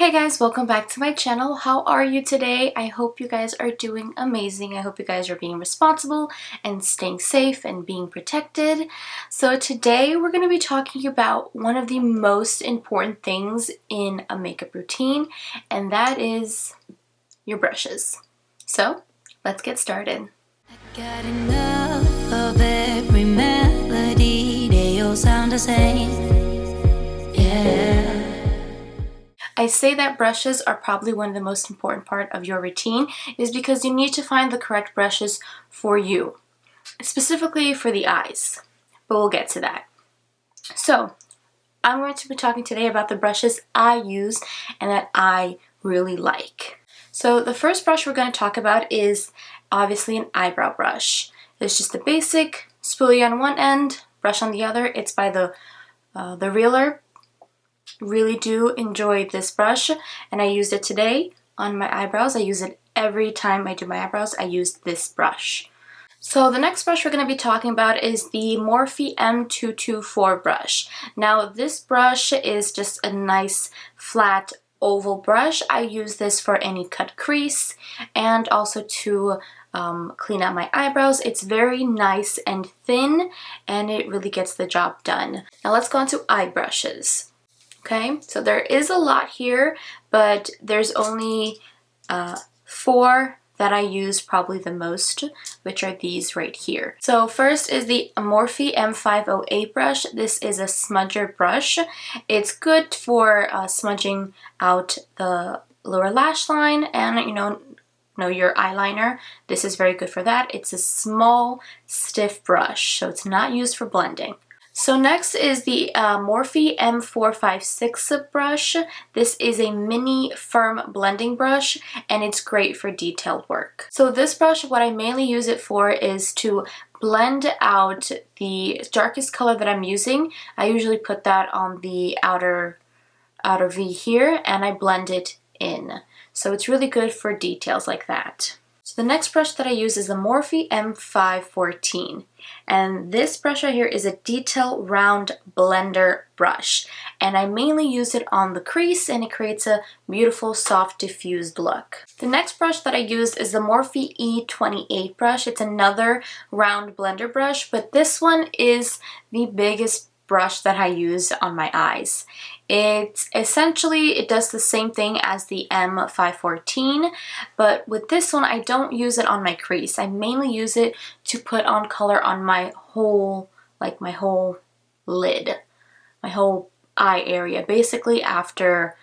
Hey guys, welcome back to my channel. How are you today? I hope you guys are doing amazing. I hope you guys are being responsible and staying safe and being protected. So today we're going to be talking about one of the most important things in a makeup routine, and that is your brushes. So let's get started. I got enough of every melody, they all sound the same. Yeah. I say that brushes are probably one of the most important part of your routine is because you need to find the correct brushes for you, specifically for the eyes, but we'll get to that. So I'm going to be talking today about the brushes I use and that I really like. So the first brush we're going to talk about is obviously an eyebrow brush. It's just a basic spoolie on one end, brush on the other. It's by the Reeler. Really do enjoy this brush, and I used it today on my eyebrows. I use it every time I do my eyebrows. I use this brush. So the next brush we're going to be talking about is the Morphe M224 brush. Now this brush is just a nice flat oval brush. I use this for any cut crease and also to clean out my eyebrows. It's very nice and thin, and it really gets the job done. Now let's go on to eye brushes. Okay, so there is a lot here, but there's only 4 that I use probably the most, which are these right here. So first is the Morphe M508 brush. This is a smudger brush. It's good for smudging out the lower lash line and your eyeliner. This is very good for that. It's a small, stiff brush, so it's not used for blending. So next is the Morphe M456 brush. This is a mini firm blending brush, and it's great for detailed work. So this brush, what I mainly use it for is to blend out the darkest color that I'm using. I usually put that on the outer V here, and I blend it in. So it's really good for details like that. So the next brush that I use is the Morphe M514, and this brush right here is a detail round blender brush, and I mainly use it on the crease, and it creates a beautiful soft diffused look. The next brush that I use is the Morphe E28 brush. It's another round blender brush, but this one is the biggest brush that I use on my eyes. It does the same thing as the M514, but with this one I don't use it on my crease. I mainly use it to put on color on my whole lid, my whole eye area. Basically after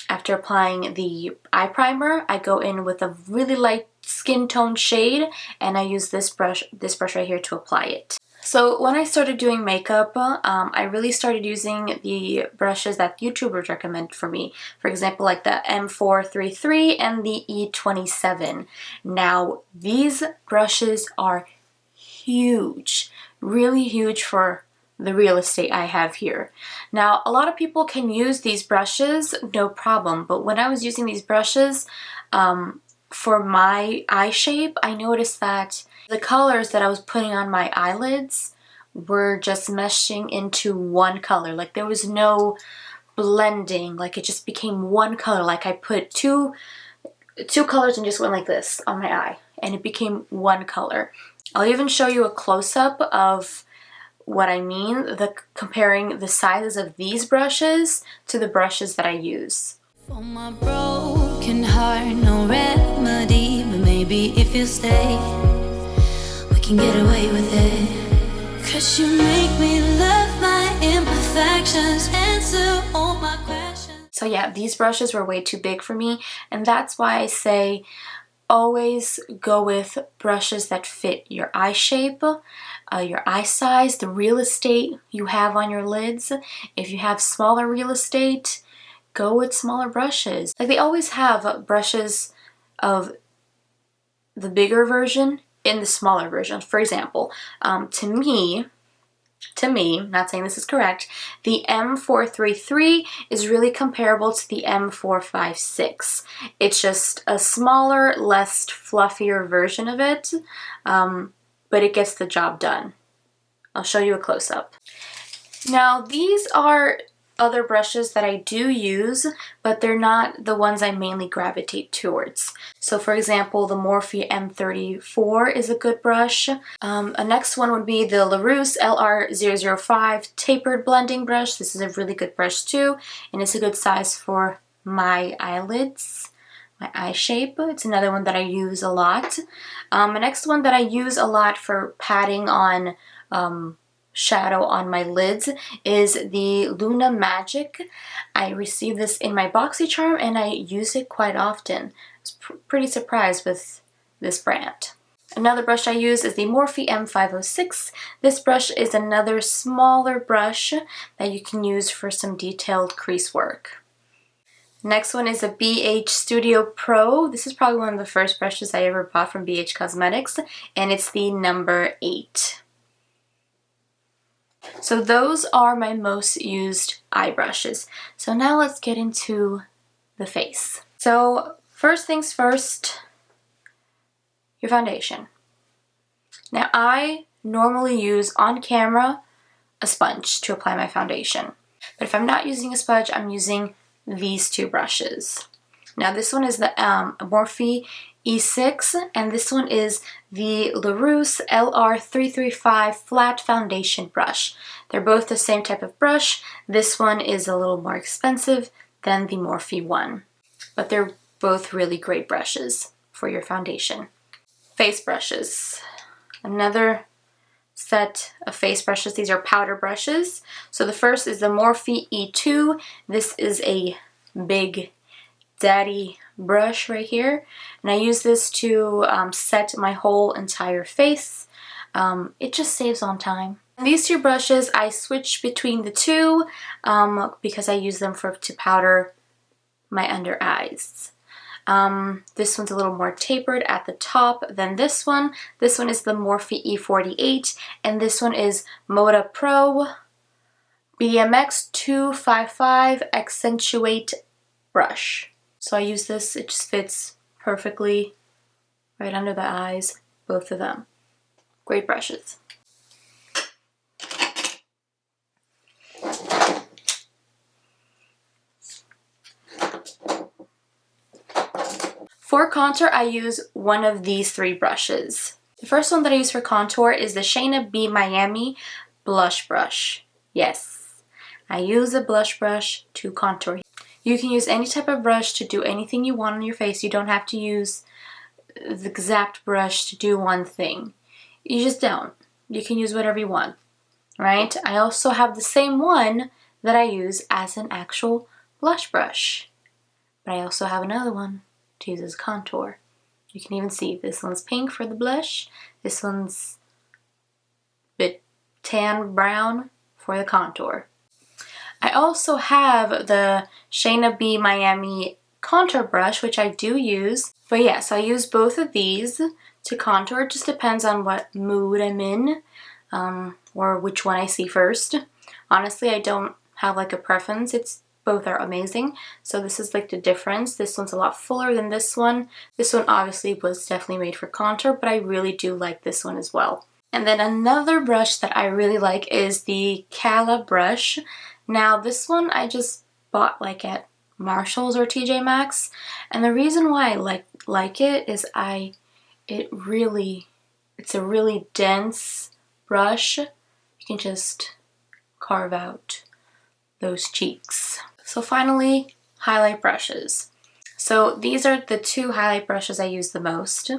applying the eye primer, I go in with a really light skin tone shade, and I use this brush right here to apply it. So when I started doing makeup, I really started using the brushes that YouTubers recommend for me. For example, like the M433 and the E27. Now, these brushes are huge, really huge for the real estate I have here. Now, a lot of people can use these brushes, no problem, but when I was using these brushes for my eye shape, I noticed that the colors that I was putting on my eyelids were just meshing into one color. Like there was no blending, like it just became one color. Like I put two colors and just went like this on my eye, and it became one color. I'll even show you a close-up of what I mean, comparing the sizes of these brushes to the brushes that I use. For my broken heart, no remedy, but maybe if you stay, we can get away with it. 'Cause you make me love my imperfections, answer all my questions. So yeah, these brushes were way too big for me, and that's why I say always go with brushes that fit your eye shape, your eye size, the real estate you have on your lids. If you have smaller real estate, go with smaller brushes. Like they always have brushes of the bigger version in the smaller version. For example, to me, not saying this is correct, the M433 is really comparable to the M456. It's just a smaller, less fluffier version of it, but it gets the job done. I'll show you a close-up. Now these are other brushes that I do use, but they're not the ones I mainly gravitate towards. So for example, the Morphe M34 is a good brush. A next one would be the Laruce LR005 tapered blending brush. This is a really good brush too, and it's a good size for my eyelids, my eye shape. It's another one that I use a lot. The next one that I use a lot for patting on shadow on my lids is the Luna Magic. I received this in my BoxyCharm and I use it quite often. I was pretty surprised with this brand. Another brush I use is the Morphe M506. This brush is another smaller brush that you can use for some detailed crease work. Next one is a BH Studio Pro. This is probably one of the first brushes I ever bought from BH Cosmetics, and it's the number 8. So those are my most used eye brushes. So now let's get into the face. So first things first, your foundation. Now I normally use on camera a sponge to apply my foundation. But if I'm not using a sponge, I'm using these two brushes. Now this one is the Morphe E6, and this one is the Laruce LR335 flat foundation brush. They're both the same type of brush. This one is a little more expensive than the Morphe one, but they're both really great brushes for your foundation. Face brushes. Another set of face brushes. These are powder brushes. So the first is the Morphe E2. This is a big daddy brush right here, and I use this to set my whole entire face. It just saves on time. And these two brushes, I switch between the two because I use them to powder my under eyes. This one's a little more tapered at the top than this one. This one is the Morphe E48, and this one is Moda Pro BMX 255 Accentuate brush. So I use this, it just fits perfectly right under the eyes, both of them. Great brushes. For contour, I use one of these three brushes. The first one that I use for contour is the Shayna B Miami blush brush. Yes, I use a blush brush to contour. You can use any type of brush to do anything you want on your face. You don't have to use the exact brush to do one thing. You just don't. You can use whatever you want, right? I also have the same one that I use as an actual blush brush, but I also have another one to use as contour. You can even see this one's pink for the blush. This one's a bit tan brown for the contour. I also have the Shayna B Miami contour brush, which I do use. But yes, I use both of these to contour. It just depends on what mood I'm in, or which one I see first. Honestly, I don't have like a preference. Both are amazing. So this is like the difference. This one's a lot fuller than this one. This one obviously was definitely made for contour, but I really do like this one as well. And then another brush that I really like is the Cala brush. Now this one I just bought like at Marshall's or TJ Maxx, and the reason why I like it is it's a really dense brush. You can just carve out those cheeks. So finally, highlight brushes. So these are the two highlight brushes I use the most.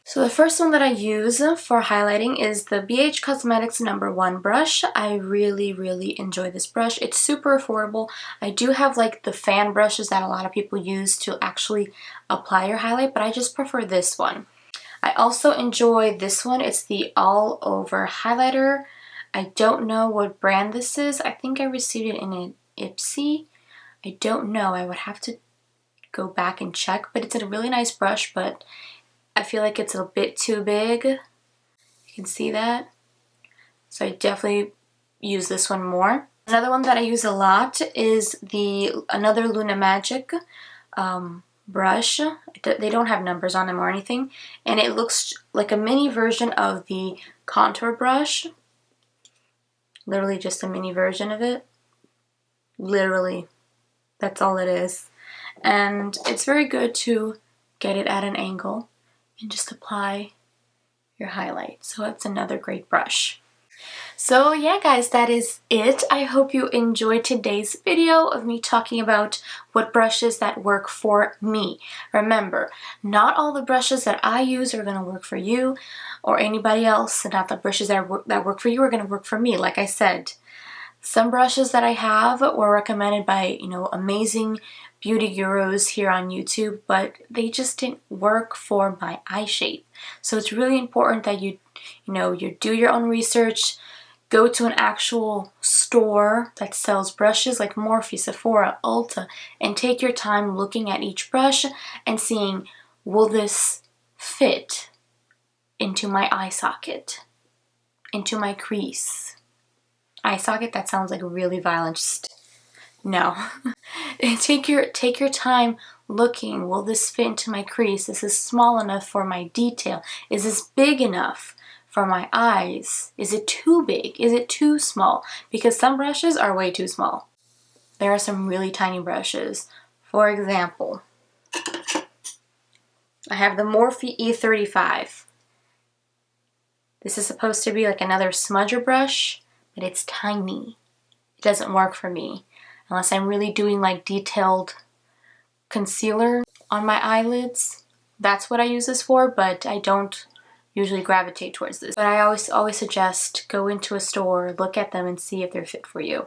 So the first one that I use for highlighting is the BH Cosmetics number 1 brush. I really enjoy this brush. It's super affordable. I do have like the fan brushes that a lot of people use to actually apply your highlight, but I just prefer this one. I also enjoy this one. It's the All Over Highlighter. I don't know what brand this is. I think I received it in an Ipsy. I don't know. I would have to go back and check, but it's a really nice brush, but I feel like it's a bit too big. You can see that. So I definitely use this one more. Another one that I use a lot is another Luna Magic brush. They don't have numbers on them or anything, and it looks like a mini version of the contour brush. Literally just a mini version of it. Literally, that's all it is. And it's very good to get it at an angle and just apply your highlight. So it's another great brush. So yeah guys, that is it. I hope you enjoyed today's video of me talking about what brushes that work for me. Remember, not all the brushes that I use are going to work for you or anybody else, and not the brushes that work for you are going to work for me. Like I said, some brushes that I have were recommended by, amazing beauty gurus here on YouTube, but they just didn't work for my eye shape. So it's really important that you do your own research. Go to an actual store that sells brushes like Morphe, Sephora, Ulta, and take your time looking at each brush and seeing, will this fit into my eye socket, into my crease? Eye socket, that sounds like really violent. Just no. Take your time looking, will this fit into my crease? Is this small enough for my detail? Is this big enough for my eyes? Is it too big? Is it too small? Because some brushes are way too small. There are some really tiny brushes. For example, I have the Morphe E35. This is supposed to be like another smudger brush, but it's tiny. It doesn't work for me unless I'm really doing like detailed concealer on my eyelids. That's what I use this for, but I don't usually gravitate towards this. But I always suggest go into a store, look at them, and see if they're fit for you.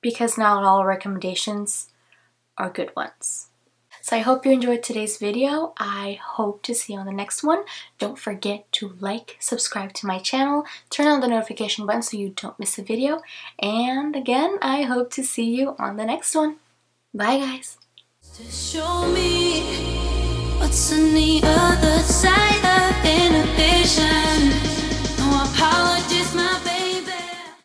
Because not all recommendations are good ones. So I hope you enjoyed today's video. I hope to see you on the next one. Don't forget to like, subscribe to my channel, turn on the notification button so you don't miss a video. And again, I hope to see you on the next one. Bye guys. To show me what's in the other